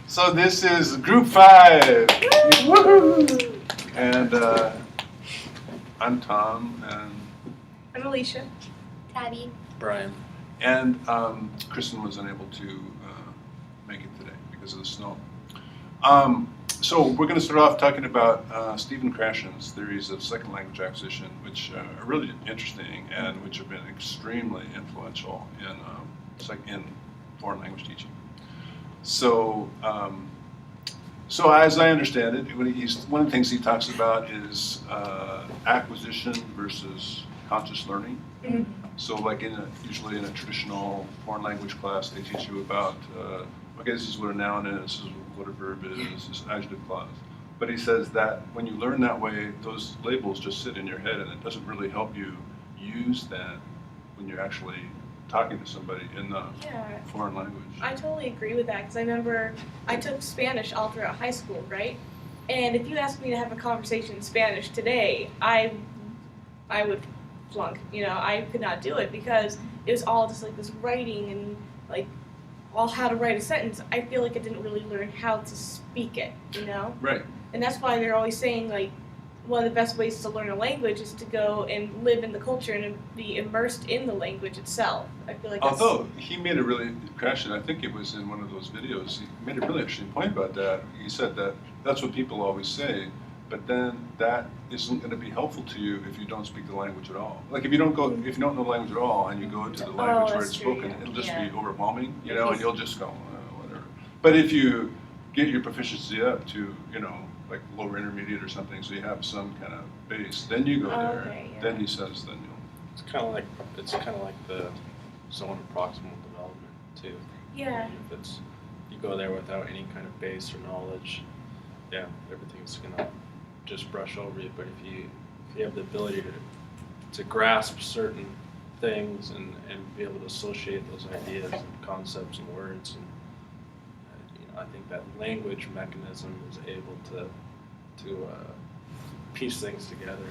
So this is Group 5. Woohoo! And I'm Tom, I'm Alicia. Tabby. Brian. and Kristen was unable to make it today because of the snow. So we're going to start off talking about Stephen Krashen's theories of second language acquisition, which are really interesting and which have been extremely influential in foreign language teaching. So, so as I understand it, one of the things he talks about is acquisition versus conscious learning. Mhm. So, like usually in a traditional foreign language class, they teach you about okay, this is what a noun is, this is what a verb is, this is an adjective clause. But he says that when you learn that way, those labels just sit in your head, and it doesn't really help you use that when you're actually talking to somebody in the Yeah, foreign language. I totally agree with that because I remember I took Spanish all throughout high school, right? And if you asked me to have a conversation in Spanish today, I would flunk. You know, I could not do it because it was all just like this writing and like all how to write a sentence. I feel like I didn't really learn how to speak it. You know, Right. and that's why they're always saying like one of the best ways to learn a language is to go and live in the culture and be immersed in the language itself. I feel like that's, Although he made a really Krashen, I think it was in one of those videos, he made a really interesting point about that. He said that that's what people always say, but then that isn't going to be helpful to you if you don't speak the language at all. Like if you don't know the language at all and you go to the language where that's it's true, spoken, yeah. it'll just Yeah. be overwhelming, you If know, and he's- you'll just go whatever. But if you get your proficiency up to like lower intermediate or something, so you have some kind of base, then you go there. Okay, yeah. Then he says, then you'll. It's kind of like the zone of proximal development too. Yeah. If you go there without any kind of base or knowledge, yeah, everything's gonna just brush over you. But if you have the ability to grasp certain things and be able to associate those ideas and concepts and words, and I think that language mechanism is able to piece things together.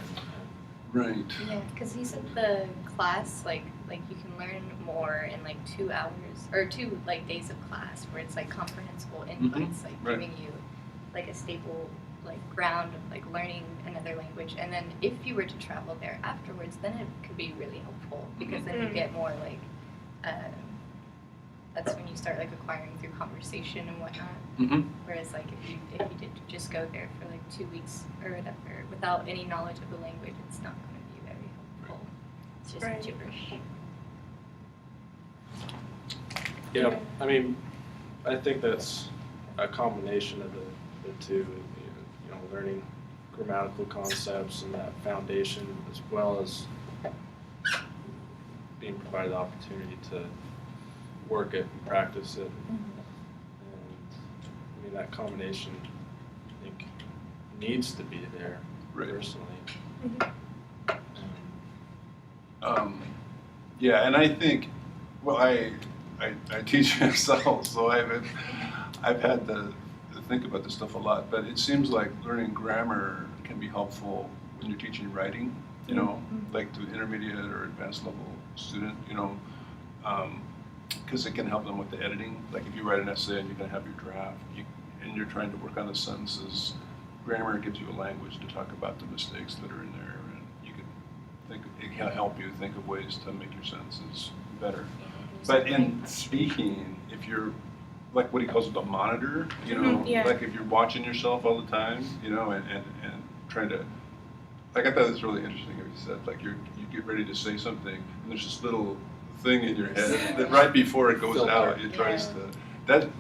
Right. Yeah, because he said the class, like you can learn more in like 2 hours or 2 like days of class, where it's like comprehensible inputs, like right. giving you like a stable like ground of like learning another language, and then if you were to travel there afterwards, then it could be really helpful because then you Mhm. get more like that's when you start like acquiring through conversation and whatnot. Mm-hmm. Whereas like if you did just go there for like 2 weeks or whatever without any knowledge of the language, it's not going to be very helpful. It's just Right. gibberish. Yeah, I mean, I think that's a combination of the two, learning grammatical concepts and that foundation, as well as being provided the opportunity to work it and practice it. And I mean, that combination, I think, needs to be there, Right. personally. Yeah, and I think, well, I teach myself, so I've had to think about this stuff a lot. But it seems like learning grammar can be helpful when you're teaching writing. Like to intermediate or advanced level student. Because it can help them with the editing. Like if you write an essay and you're going to have your draft, and you're trying to work on the sentences, grammar gives you a language to talk about the mistakes that are in there, and you can think it can help you think of ways to make your sentences better. But in speaking, if you're like what he calls it, the monitor, yeah. like if you're watching yourself all the time, and trying to, like I thought it was really interesting what he said, like you get ready to say something, and there's this little thing in your head that right before it goes Filter. out, it tries to,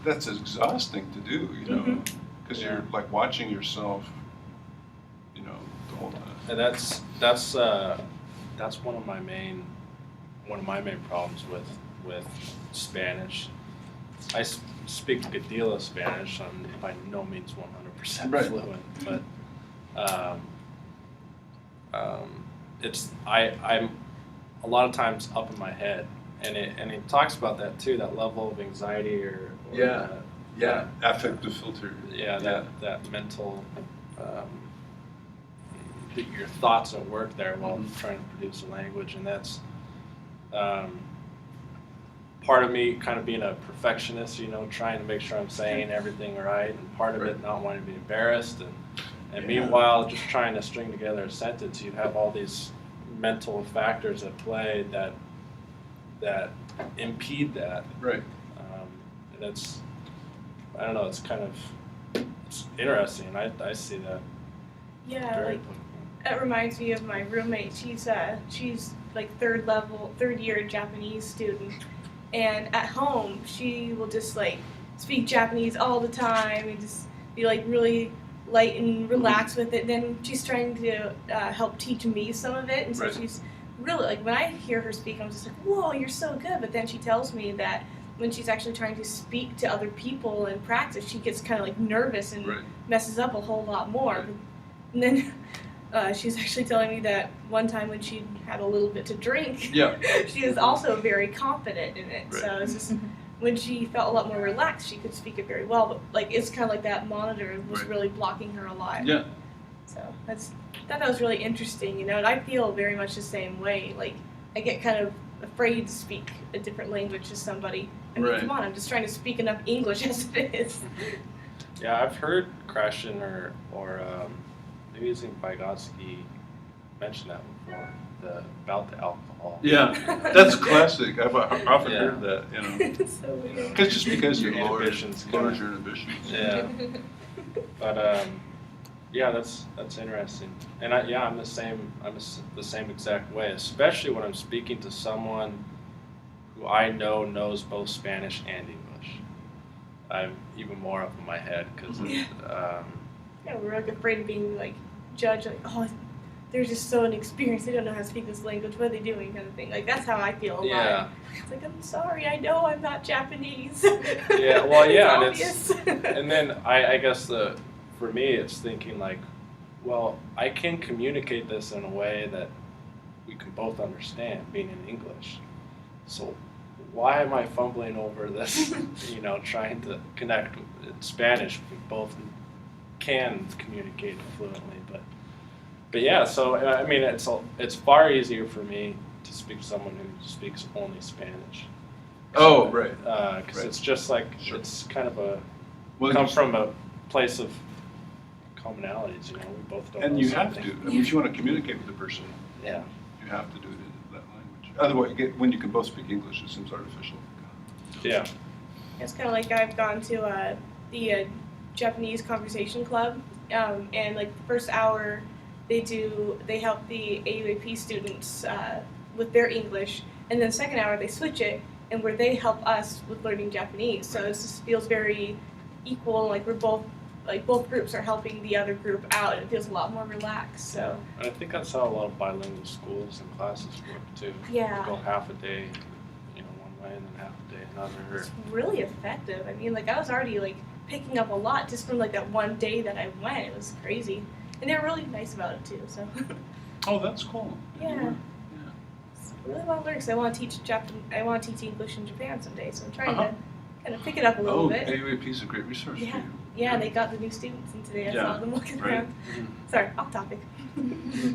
that's exhausting to do, because you're like watching yourself, the whole time. And that's one of my main problems with Spanish. I speak a good deal of Spanish. I'm by no means 100% Right. fluent, but I'm a lot of times up in my head, and it talks about that too, that level of anxiety or Yeah. Yeah, affective filter. that mental your thoughts at work there while trying to produce a language, and that's part of me kind of being a perfectionist, you know, trying to make sure I'm saying everything right, and part of it not wanting to be embarrassed, and meanwhile just trying to string together a sentence. You have all these mental factors at play that impede that. Right. And it's, I don't know, it's kind of, it's interesting. I see that Yeah, very like that reminds me of my roommate. She's like third year Japanese student, and at home she will just like speak Japanese all the time and just be like really light and relaxed with it. Then she's trying to help teach me some of it, and so Right. she's really like when I hear her speak, I'm just like, whoa, you're so good. But then she tells me that when she's actually trying to speak to other people in practice, she gets kind of like nervous and Right. messes up a whole lot more. And then she's actually telling me that one time when she had a little bit to drink, Yeah. she was also very confident in it. Right. So it's just when she felt a lot more relaxed, she could speak it very well. But like it's kind of like that monitor was Right. really blocking her a lot. Yeah. So I thought that was really interesting, you know. And I feel very much the same way. Like I get kind of afraid to speak a different language to somebody. I mean, Right. come on, I'm just trying to speak enough English as it is. Yeah, I've heard Krashen or maybe using Vygotsky mention that before, about the alcohol. Yeah. That's classic. I've often Yeah. heard that, you know. It's so weird. Because just because Your you lowers inhibitions kinda- your inhibitions. Yeah. But yeah, that's interesting, and I'm the same. The same exact way, especially when I'm speaking to someone who I know knows both Spanish and English. I'm even more up in my head because Yeah, we're like afraid of being like judged, like, oh, they're just so inexperienced, they don't know how to speak this language, what are they doing, kind of thing. Like that's how I feel a lot. yeah, It's like, I'm sorry, I know I'm not Japanese. Yeah, well, yeah, and it's it's- obvious. and then I guess for me it's thinking like, well, I can communicate this in a way that we can both understand, being in English. So why am I fumbling over this? You know, trying to connect in Spanish. We both can communicate fluently, but yeah. So I mean, it's far easier for me to speak to someone who speaks only Spanish. Oh, right. Because Right. it's just like Sure. it's kind of a Well, come you- from a place of commonalities. You know, we both don't. and know you have to. something. I mean, if you want to communicate with the person, Yeah. you have to do it in that language. Otherwise, when you can both speak English, it seems artificial. Yeah. It's kind of like I've gone to the Japanese conversation club, and like the first hour they help the AUAP students with their English, and then the second hour they switch it, and where they help us with learning Japanese. So it just feels very equal, like we're both groups are helping the other group out, and it feels a lot more relaxed. So And I think that's how a lot of bilingual schools and classes work too. yeah. Go half a day, you know, one way, and then half a day another. It's really effective. I mean, like I was already like picking up a lot just from like that one day that I went. It was crazy, and they were really nice about it too. So Oh, that's cool. Yeah. Yeah. I really want to learn because I want to teach I want to teach English in Japan someday. So I'm trying Uh-huh. to kind of pick it up a little Oh, bit. AUAP is a great resource Yeah. for you. Yeah, they got the new students in today. I Yeah, saw them looking right. around. Sorry, off topic. Yeah.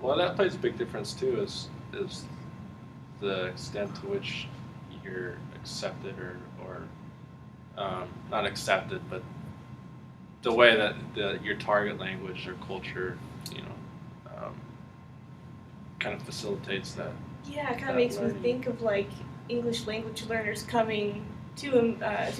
Well, that plays a big difference too. Is the extent to which you're accepted or not accepted, but the way that your target language or culture, you know, kind of facilitates that. Yeah, it kind That of makes me learning. think of like English language learners coming to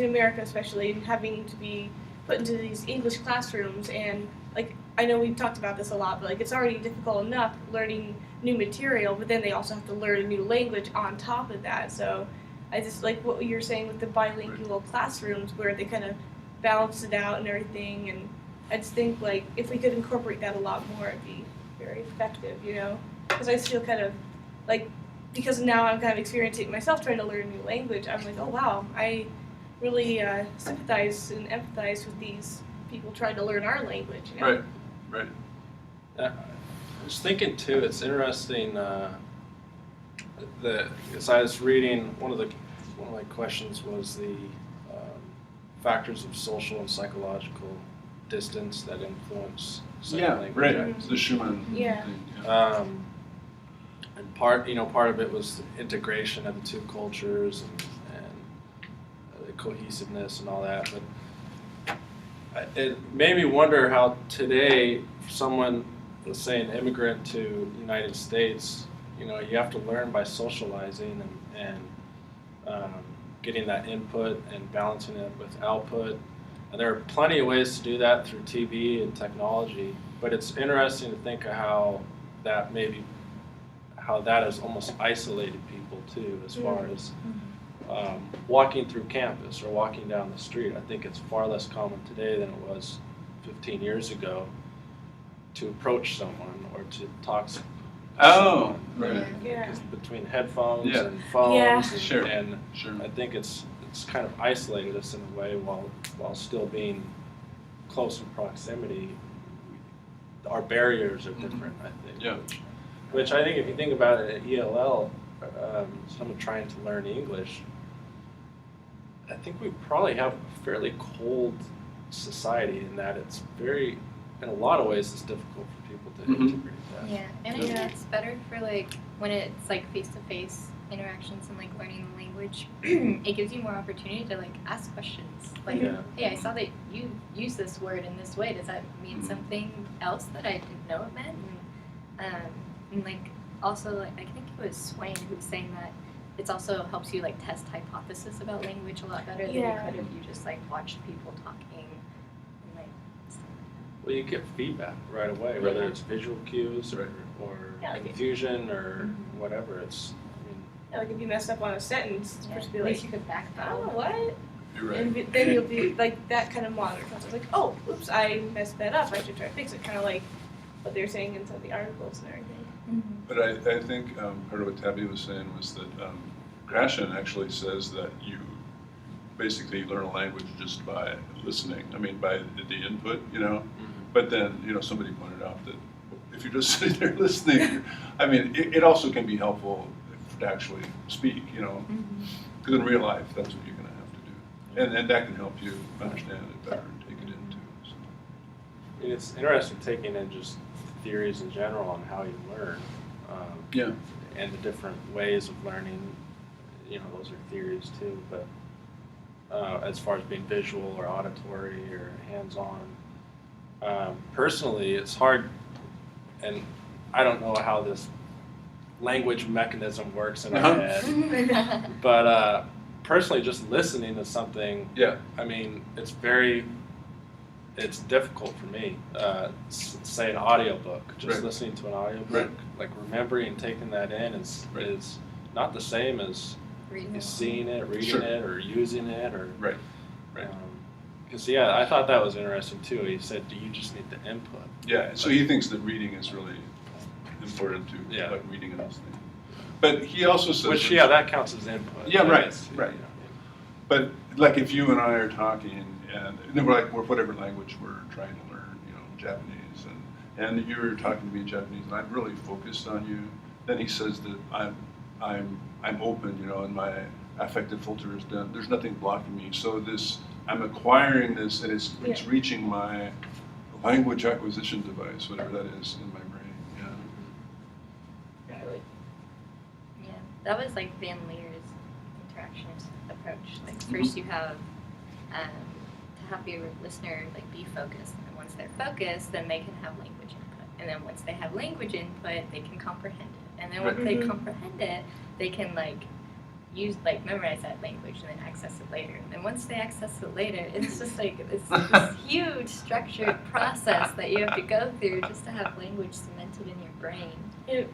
America, especially, and having to be put into these English classrooms. And like I know we've talked about this a lot, but like it's already difficult enough learning new material, but then they also have to learn a new language on top of that. So I just like what you're saying with the bilingual classrooms, where they kind of balance it out and everything. And I just think like if we could incorporate that a lot more, it'd be very effective, you know. Because I just feel kind of like, because now I'm kind of experiencing it myself trying to learn a new language, I'm like, oh wow, I really sympathize and empathize with these people trying to learn our language. You know? Right, right. I was thinking too. It's interesting. As I was reading, one of my questions was the factors of social and psychological distance that influence second Yeah, language right. acquisition. The Schumann Yeah. thing. Yeah. And part of it was integration of the two cultures and the cohesiveness and all that. But it made me wonder how today, someone, let's say an immigrant to the United States, you have to learn by socializing and getting that input and balancing it with output. And there are plenty of ways to do that through TV and technology. But it's interesting to think of how that has almost isolated people too, as far as walking through campus or walking down the street. I think it's far less common today than it was 15 years ago to approach someone or to talk to Oh, someone. right. Yeah. Because between headphones Yeah. and phones, Yeah. and, Sure. and Sure. I think it's kind of isolated us in a way while still being close in proximity. Our barriers are different, I think. Yeah. Which I think if you think about it at ELL, someone trying to learn English, I think we probably have a fairly cold society in that it's very, in a lot of ways, it's difficult for people to Mhm. integrate that. Yeah, and I Yeah. think it's better for like when it's like face-to-face interactions and like learning the language. It gives you more opportunity to like ask questions. Like, Yeah. hey, I saw that you use this word in this way. Does that mean Mhm. something else that I didn't know it meant? And like also, like I think it was Swain who was saying that it's also helps you like test hypothesis about language a lot better than Yeah. you could if you just like watched people talking and like stuff like Well, you get feedback right away, whether Yeah. it's visual cues or Yeah, like- confusion or Mhm. whatever. Yeah, like if you mess up on a sentence, it's that. supposed to be At least like, you could back that oh, up. what? You're right. And then you'll be like that kind of monitor comes. Like, oh, oops, I messed that up. I should try to fix it. Kind of like what they're saying in some of the articles and everything. But I think part of what Tabby was saying was that Krashen actually says that you basically learn a language just by listening. I mean, by the input, But then, somebody pointed out that if you're just sitting there listening, I mean, it also can be helpful to actually speak, because in real life, that's what you're going to have to do. And that can help you understand it better and take it into. So. I mean, it's interesting taking in just theories in general on how you learn. Yeah. And the different ways of learning, those are theories too. But as far as being visual or auditory or hands-on, personally, it's hard, and I don't know how this language mechanism works in our Uh-huh. head, but personally, just listening to something, Yeah. I mean, it's difficult for me. Say an audiobook, just Right. listening to an audiobook, Right. like remembering and taking that in Right. is not the same as Reading. seeing it, reading Sure. it, or using it, or Right. Right. Because I thought that was interesting too. He said, "Do you just need the input?" Yeah, so he thinks that reading is really important too, Yeah. like reading and listening. But he also says... Which that counts as input. Yeah, right, It's, right. But like if you and I are talking and then we're whatever language we're trying to learn, Japanese, and you're talking to me in Japanese and I'm really focused on you, then he says that I'm open, and my affective filter is done. There's nothing blocking me. So I'm acquiring this and it's Yeah. reaching my language acquisition device, whatever that is in my brain. Yeah. Yeah, that was like Van Leer's interactionist approach. Like first you have to have your listener like be focused, and once they're focused, then they can have language input, and then once they have language input, they can comprehend it, and then once Right. they Mhm. comprehend it, they can memorize that language and then access it later. And then once they access it later, it's just like this huge structured process that you have to go through just to have language cemented in your brain.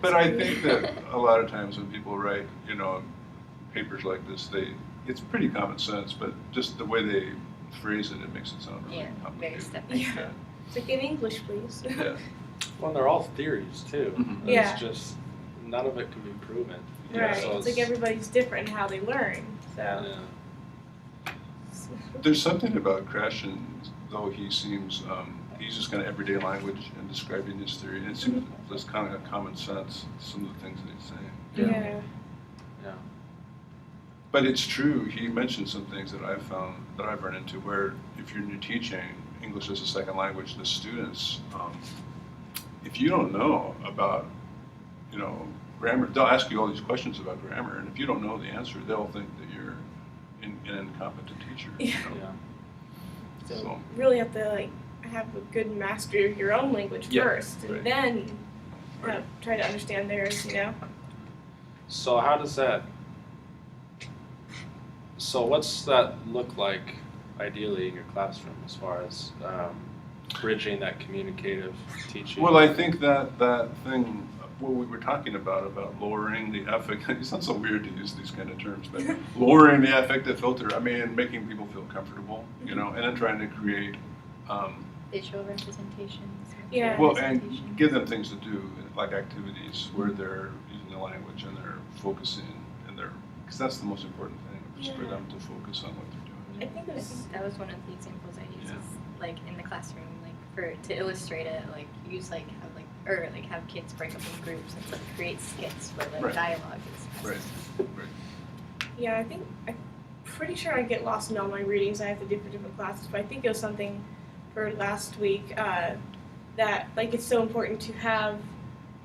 But I think that a lot of times when people write, papers like this, it's pretty common sense, but just the way they phrase it, it makes it sound really Yeah, very complicated. step by Yeah. step. It's like in English, please. Yeah. Well, they're all theories too. Mhm. Yeah. It's just none of it can be proven. Right. So It's like everybody's different in how they learn. So. Yeah. There's something about Krashen, though he seems, he's just kind of everyday language and describing his theory, and it seems there's kind of common sense, some of the things that he's saying. Yeah. Yeah. But it's true, he mentioned some things that I've found, that I've run into, where if you're teaching English as a second language to students, if you don't know about, grammar. They'll ask you all these questions about grammar, and if you don't know the answer, they'll think that you're an incompetent teacher. You Yeah. know? Yeah. So, Really have to like have a good mastery of your own language Yeah, first, and right. then Right. try to understand theirs. You know. So how does that? So what's that look like ideally in your classroom as far as bridging that communicative teaching? well, I think that thing, what we were talking about lowering the affect. It sounds so weird to use these kind of terms, but lowering the affective filter. I mean, making people feel comfortable, you know, and then trying to create. Visual representations. Yeah. Well, representation. and give them things to do, like activities where they're using the language and they're focusing and they're, because that's the most important thing, is for Yeah. them to focus on what they're doing. I think it I was. think that was one of the examples I used Yeah. is like in the classroom, like to illustrate it, like use like have kids break up in groups and like create skits where the Right. dialogue is Right. Yeah, I'm pretty sure I get lost in all my readings I have to do for different classes, but I think it was something for last week that like it's so important to have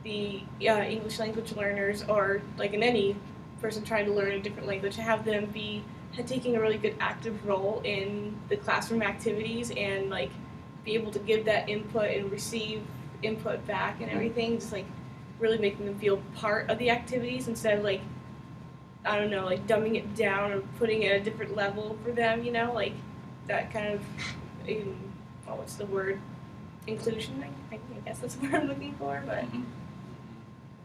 the English language learners, or like in any person trying to learn a different language, to have them be taking a really good active role in the classroom activities and like be able to give that input and receive input back and everything, just like really making them feel part of the activities instead of like, I don't know, like dumbing it down or putting it at a different level for them, you know, like that kind of, what's the word? Inclusion, I guess that's what I'm looking for, but Mhm.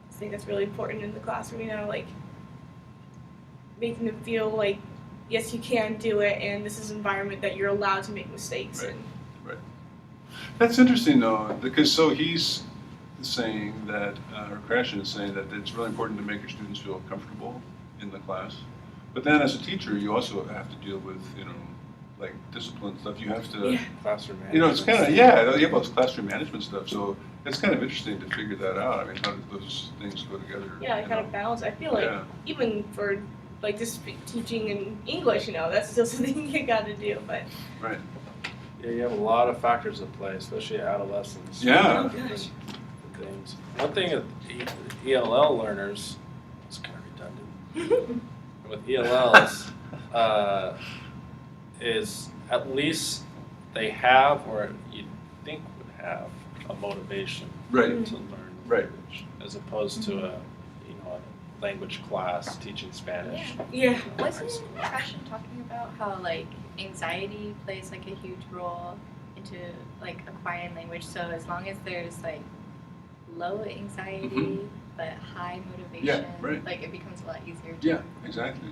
I think that's really important in the classroom, you know, like making them feel like, yes, you can do it, and this is an environment that you're allowed to make mistakes Right. in. That's interesting though, because so he's saying that, or Krashen is saying that it's really important to make your students feel comfortable in the class. But then as a teacher, you also have to deal with, you know, like discipline stuff. You have to, Yeah. Classroom management. you know, it's kind of, yeah, you have all this classroom management stuff. So it's kind of interesting to figure that out. I mean, how do those things go together? Yeah, you I kind know? of balance. I feel like Yeah. even for like just teaching in English, you know, that's still something you got to do. But Right. Yeah, you have a lot of factors at play, especially adolescents. Yeah. Oh, gosh. Things. One thing with ELL learners, it's kind of redundant. With ELLs, is at least they have, or you'd think would have, a motivation Right. to learn the Right. language, as opposed to a a language class teaching Spanish. yeah, in high Wasn't school. Krashen talking about how like anxiety plays like a huge role into like acquiring language? So as long as there's like low anxiety Mhm. but high motivation, Yeah, right. like it becomes a lot easier to Yeah, exactly.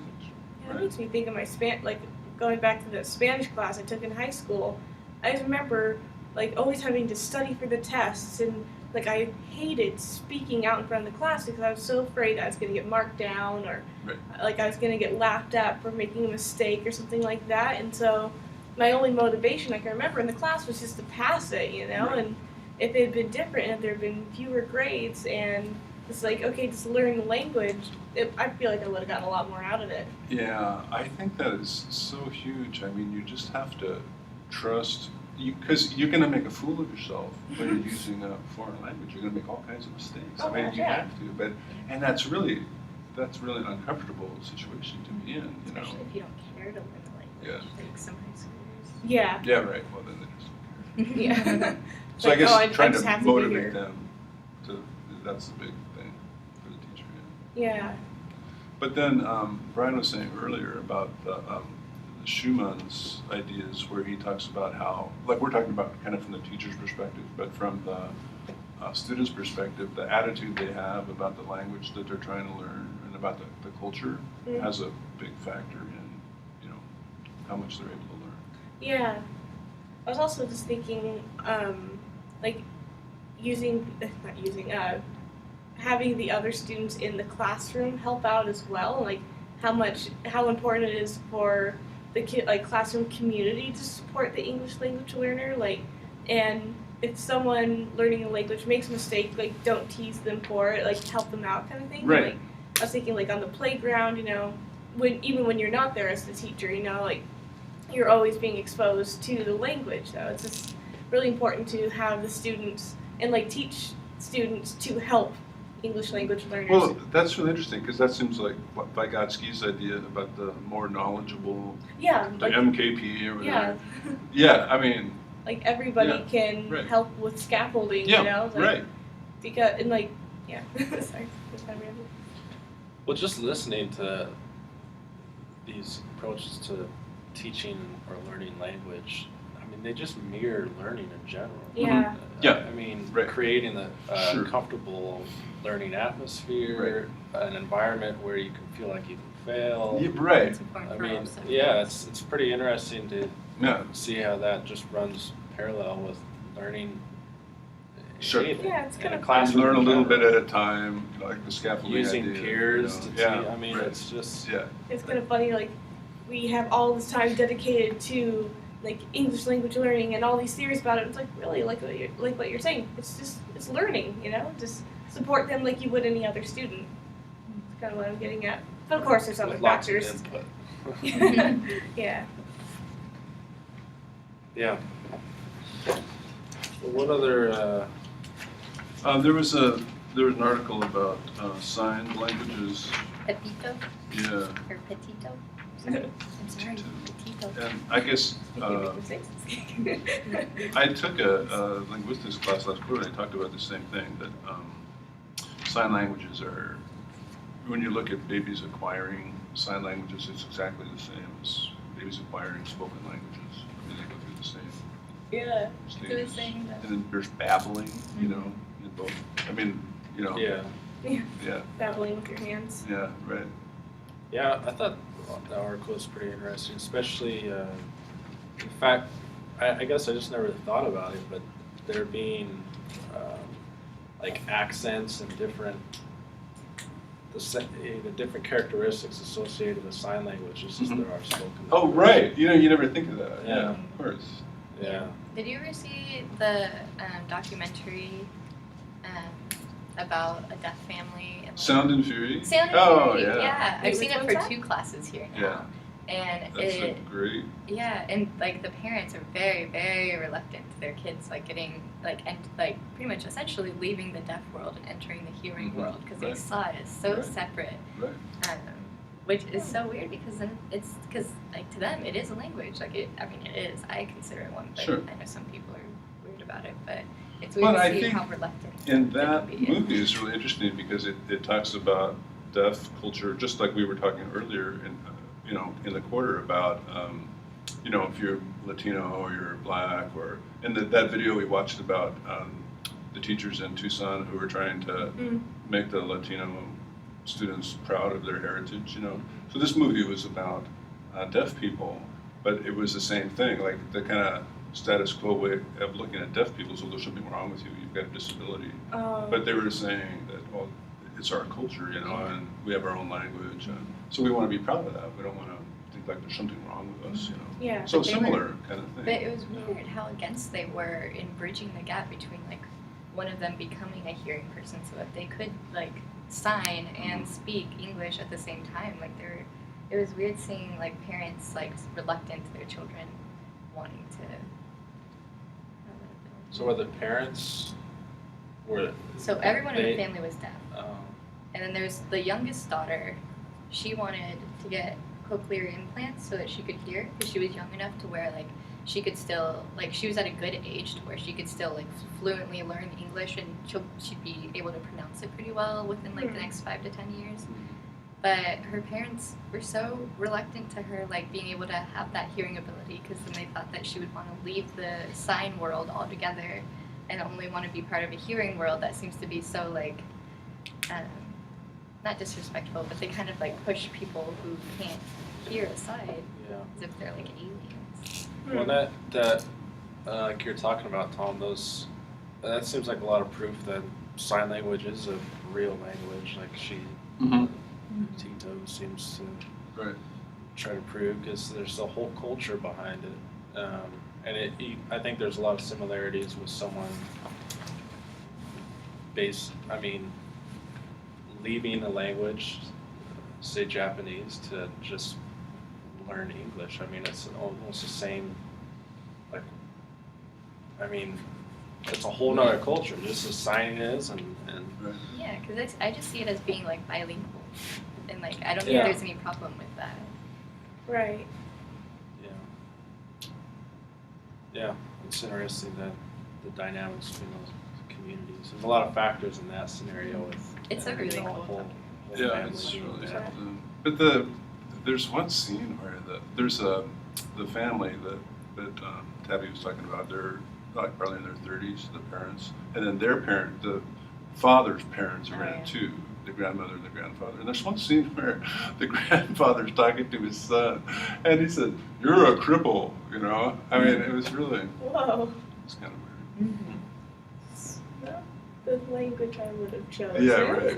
Yeah, it makes me think of my like going back to the Spanish class I took in high school. I just remember like always having to study for the tests, and like I hated speaking out in front of the class because I was so afraid I was going to get marked down, or Right. like I was going to get laughed at for making a mistake or something like that. And so my only motivation I can remember in the class was just to pass it, you know. Right. And if it had been different, and if there had been fewer grades, and it's like, okay, just learn the language, I feel like I would have gotten a lot more out of it. Yeah, I think that is so huge. I mean, you just have to trust, because you're going to make a fool of yourself when you're using a foreign language. You're going to make all kinds of mistakes. Oh, I mean, gosh, you yeah. have to, and that's really an uncomfortable situation to be in, you know. especially if you don't care to learn the language, like some high schoolers. Yeah. Yeah, right. Well, then they just don't care. Yeah. So Like, I guess oh, I trying just to have to be motivate here. them that's the big thing for the teacher. Yeah. Yeah. But then Brian was saying earlier about the Schumann's ideas, where he talks about how, like we're talking about kind of from the teacher's perspective, but from the student's perspective, the attitude they have about the language that they're trying to learn and about the culture Mm. has a big factor in, you know, how much they're able to learn. Yeah. I was also just thinking, like, having the other students in the classroom help out as well, like how important it is for the classroom community to support the English language learner, like, and if someone learning a language makes a mistake, like, don't tease them for it, like, help them out kind of thing. Right. Like, I was thinking, like, on the playground, you know, even when you're not there as the teacher, you know, like, you're always being exposed to the language, so it's just really important to have the students and like teach students to help English language learners. Well, that's really interesting because that seems like Vygotsky's idea about the more knowledgeable, yeah, the like, MKP or whatever. yeah, Yeah, I mean, like everybody Yeah, can right. help with scaffolding, yeah, you know, like, right. because and like, yeah, sorry, that's kind of random. Well, just listening to these approaches to teaching or learning language, I mean, they just mirror learning in general. Yeah. Yeah. I mean, Right. creating a Sure. comfortable learning atmosphere, an environment where you can feel like you can fail. Yeah, right. It's important I for all mean, subjects. yeah, it's pretty interesting to Yeah, see how that just runs parallel with learning. Sure. anything Yeah, it's in kind a of you classroom learn a in little bit general. at a time, like the scaffolding Using idea, peers you know. to Yeah, I mean, right. it's just Yeah, It's kind of funny, like, we have all this time dedicated to, like, English language learning and all these theories about it. It's like, really, like what you're saying. It's learning, you know? Just support them like you would any other student. That's kind of what I'm getting at. But of course, there's other with lots of factors. input. Yeah. Yeah. Well, what other? there was an article about sign languages. Petito Yeah, or petito? Sorry. I'm sorry, petito. and I guess You make mistakes. I took a linguistics class last quarter. And I talked about the same thing that sign languages are. When you look at babies acquiring sign languages, it's exactly the same as babies acquiring spoken languages. I mean, they go through the same Yeah. So it's stages. saying that. And then there's babbling, you know, in both. I mean, you know. Yeah. Yeah, Babbling with your hands. yeah, right. Yeah, I thought the article was pretty interesting, especially in fact, I guess I just never thought about it, but there being like accents and different the different characteristics associated with sign language just as Mhm. there are spoken. Oh, language. right. You know, you never think of that. Yeah. Yeah, of course. Yeah. Did you ever see the documentary about a deaf family? And, like, Sound and Fury. Sound and Oh, Fury, yeah. yeah. Wait, I've seen which it one's for that? 2 classes here now. Yeah. And That's it, a great. yeah, and like the parents are very, very reluctant to their kids like getting like and like pretty much essentially leaving the deaf world and entering the hearing Mhm, world because right. they saw it as so Right. separate, Right. which is so weird because then it's because like to them it is a language like it. I mean it is. I consider it one, but Sure. I know some people are weird about it, but it's weird Well, to I see think how reluctant. And they can that be. movie is really interesting because it talks about deaf culture, just like we were talking earlier in, you know, in the quarter about, you know, if you're Latino or you're black or, and that video we watched about the teachers in Tucson who were trying to make the Latino students proud of their heritage, you know. So this movie was about deaf people, but it was the same thing, like the kind of status quo way of looking at deaf people, so there's something wrong with you, you've got a disability. But they were saying that, well, it's our culture, you know, and we have our own language, and so we want to be proud of that. We don't want to think like there's something wrong with us, you know. Yeah. So But they were- similar kind of thing. But it was weird how against they were in bridging the gap between like one of them becoming a hearing person so that they could like sign and speak English at the same time. Like it was weird seeing like parents like reluctant to their children wanting to. So were the parents were So everyone in They- the family was deaf, um, and then there's the youngest daughter. She wanted to get cochlear implants so that she could hear because she was young enough to where like she could still like she was at a good age to where she could still like fluently learn English and she'd be able to pronounce it pretty well within like the next 5 to 10 years. But her parents were so reluctant to her like being able to have that hearing ability because then they thought that she would want to leave the sign world altogether and only want to be part of a hearing world that seems to be so like not disrespectful, but they kind of like push people who can't hear aside yeah. as if they're like aliens. Well, that like you're talking about, Tom, that seems like a lot of proof that sign language is a real language. Like Tito seems to Right. try to prove because there's a whole culture behind it, and I think there's a lot of similarities with someone leaving a language, say Japanese, to just learn English. I mean, it's almost the same. Like, I mean, it's a whole nother culture, just as signing is, and Right. Yeah, Because I just see it as being like bilingual, and like I don't Yeah. think there's any problem with that. Right. Yeah, it's interesting that the dynamics between those communities. There's a lot of factors in that scenario with It's a really cool whole topic. Yeah, family it's being really. there. But there's one scene where there's the family that Tabby was talking about. They're like probably in their 30s, the parents, and then the father's parents are Oh, in yeah. it too. The grandmother and the grandfather. And there's one scene where the grandfather's talking to his son, and he said, "You're a cripple," you know. I mean, it was really, Whoa. it's kind of weird. No, the language I would have chosen. Yeah, right.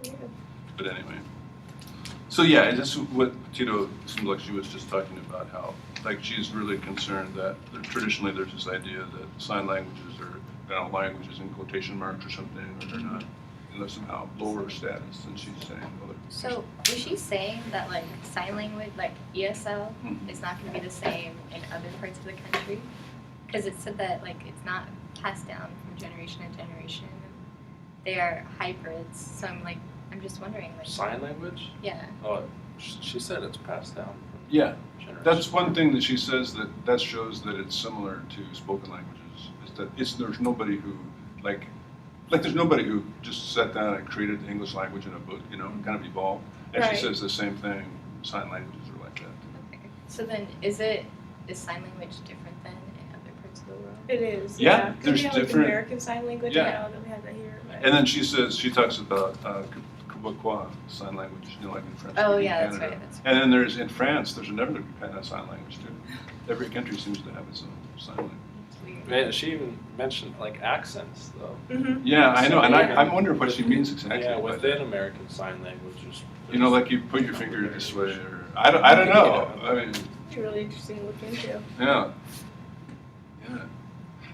Yeah. But anyway, so yeah, and this is what Tito seemed like she was just talking about, how like she's really concerned that traditionally there's this idea that sign languages are languages in quotation marks or something, or they're not, somehow lower status than she's saying. Well, So was she saying that like sign language, like ESL, Mhm. is not going to be the same in other parts of the country? Because it said that like it's not passed down from generation to generation. They are hybrids. So I'm just wondering like. Sign language? Yeah. Oh, she said it's passed down from Yeah, generation. that's one thing that she says that shows that it's similar to spoken languages. Is that there's nobody who like there's nobody who just sat down and created the English language in a book, kind of evolved. And Right. she says the same thing. Sign languages are like that. Okay. So then is sign language different than in other parts of the world? It is. Yeah, 'Cause there's we have, like, different- American Sign Language. Yeah. I don't know that we have that here. But. And then she talks about Quebecois sign language, like in French. Oh in yeah, that's Canada. right. That's right. And then there's in France, there's another kind of sign language too. Every country seems to have its own sign language. It's weird. Man, she even mentioned like accents though. Mm-hmm. Yeah, I know, and Yeah. I'm wondering what she means exactly. Yeah, by within that. American Sign Language, Like you put your finger this way, or I don't know. I mean, It's really interesting to look into. yeah.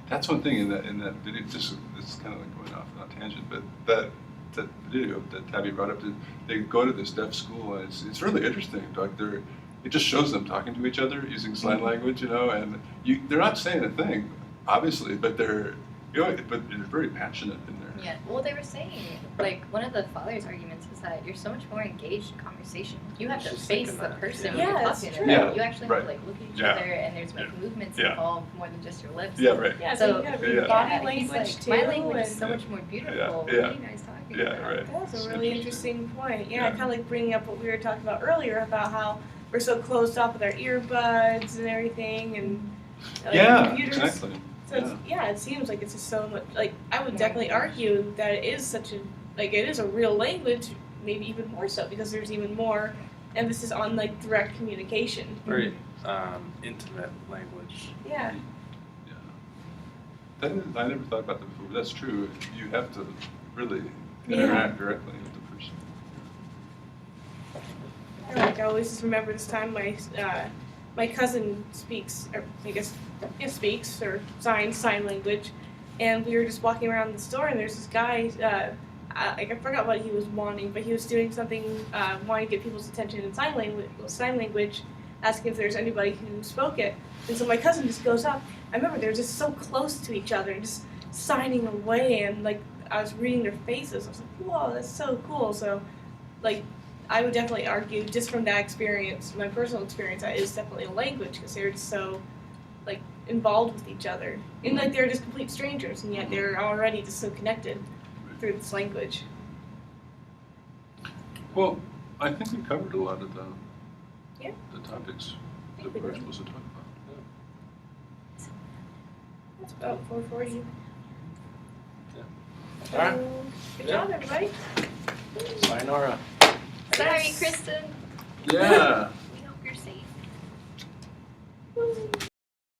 That's one thing in that video. Just it's kind of like going off on a tangent, but that video that Tabby brought up, they go to this deaf school, and it's really interesting. Like it just shows them talking to each other using sign language, and they're not saying a thing, obviously, but they're very passionate in there. Yeah. Well, they were saying like one of the father's arguments is that you're so much more engaged in conversation. You have to Just face thinking the that, person yeah. when you're Yeah, that's talking true. to them. Yeah, You actually right. have to like look at each Yeah. other, and there's like movements Yeah. involved more than just your lips. Yeah, right. Yeah, so, So- you gotta read Yeah. body Yeah, he's language like, too. my language is and so Yeah. much more beautiful. Yeah. What Yeah. are you guys talking Yeah, about? right. That's It's a really interesting. interesting point. Yeah, Yeah. kind of like bringing up what we were talking about earlier about how we're so closed off with our earbuds and everything, and like, Yeah, computers. exactly. So it seems like it's just so much. Like I would definitely argue that it is it is a real language, maybe even more so because there's even more emphasis on like direct communication. very intimate language. Yeah. I never thought about that before. But that's true. You have to really interact directly with the person. I always just remember this time my cousin speaks, or I guess speaks or sign language, and we were just walking around the store, and there's this guy. I forgot what he was wanting, but he was doing something, wanting to get people's attention in sign language, asking if there's anybody who spoke it. And so my cousin just goes up. I remember they were just so close to each other, and just signing away, and like I was reading their faces. I was like, whoa, that's so cool. So, like, I would definitely argue, just from that experience, my personal experience, that is definitely a language because they're just so, like, involved with each other. And, like, they're just complete strangers, and yet they're already just so connected through this language. Well, I think we covered a lot of the topics I that think we we were did. supposed to talk about. That's about 4:40. Yeah. So, Alright. good Yeah. job, everybody. Sayonara. Sorry, Kristen. Yeah.